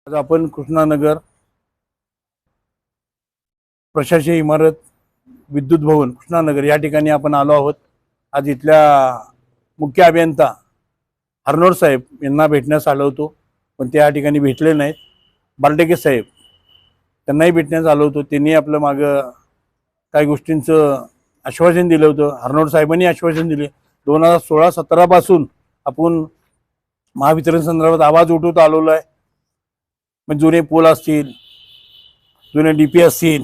आज आपण कृष्णानगर प्रशासकीय इमारत विद्युत भवन कृष्णानगर या ठिकाणी आपण आलो आहोत। आज इथल्या मुख्य अभियंता हरनोड साहेब यांना भेटण्यास आलो होतो, पण ते या ठिकाणी भेटले नाहीत। बालटेके साहेब त्यांनाही भेटण्यास आलो होतो, त्यांनी आपलं मागं काही गोष्टींचं आश्वासन दिलं होतं। हरनोड साहेबांनी आश्वासन दिले 2016-17 पासून आपण महावितरण संदर्भात आवाज उठवत आलेलो आहे। मग जुने पोल असतील, जुने डीपी असतील,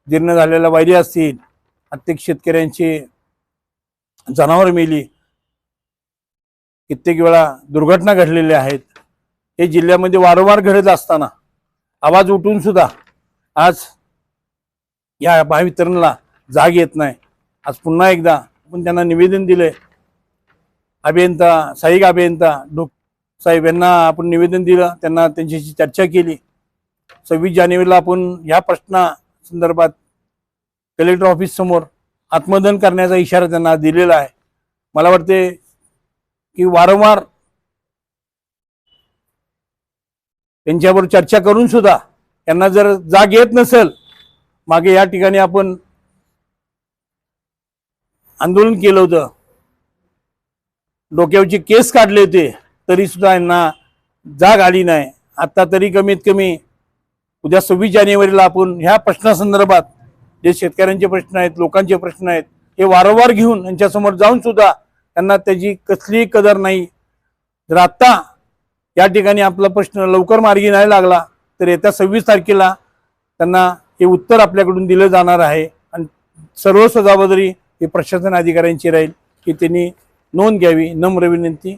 जीर्ण झालेल्या वायरी असतील, प्रत्येक शेतकऱ्यांची जनावर मेली, कित्येक वेळा दुर्घटना घडलेल्या आहेत। हे जिल्ह्यामध्ये वारंवार घडत असताना आवाज उठून सुद्धा आज या महावितरणला जाग येत नाही। आज पुन्हा एकदा आपण त्यांना निवेदन दिले। सहाय्यक अभियंता डोक साहेब यांना आपण निवेदन दिलं, त्यांना त्यांच्याशी चर्चा केली। 26 जानेवारीला आपण या प्रश्ना संदर्भात कलेक्टर ऑफिस समोर आत्मदहन करण्याचा इशारा त्यांना दिलेला आहे। मला वाटते की वारंवार त्यांच्यावर चर्चा करून सुद्धा त्यांना जर जाग येत नसेल, मागे या ठिकाणी आपण आंदोलन केलं होतं, डोक्यावरची केस काढले होते, तरी सुद्धा यांना जाग आली नाही। आता तरी कमीत कमी उद्या 26 जानेवारीला आपण ह्या प्रश्नासंदर्भात जे शेतकऱ्यांचे प्रश्न आहेत, लोकांचे प्रश्न आहेत, हे वारंवार घेऊन यांच्यासमोर जाऊन सुद्धा त्यांना त्याची कसलीही कदर नाही। जर आत्ता या ठिकाणी आपला प्रश्न लवकर मार्गी नाही लागला तर येत्या 26 तारखेला त्यांना हे उत्तर आपल्याकडून दिलं जाणार आहे। आणि सर्व जबाबदारी ही प्रशासन अधिकाऱ्यांची राहील, की त्यांनी नोंद घ्यावी, नम्र विनंती।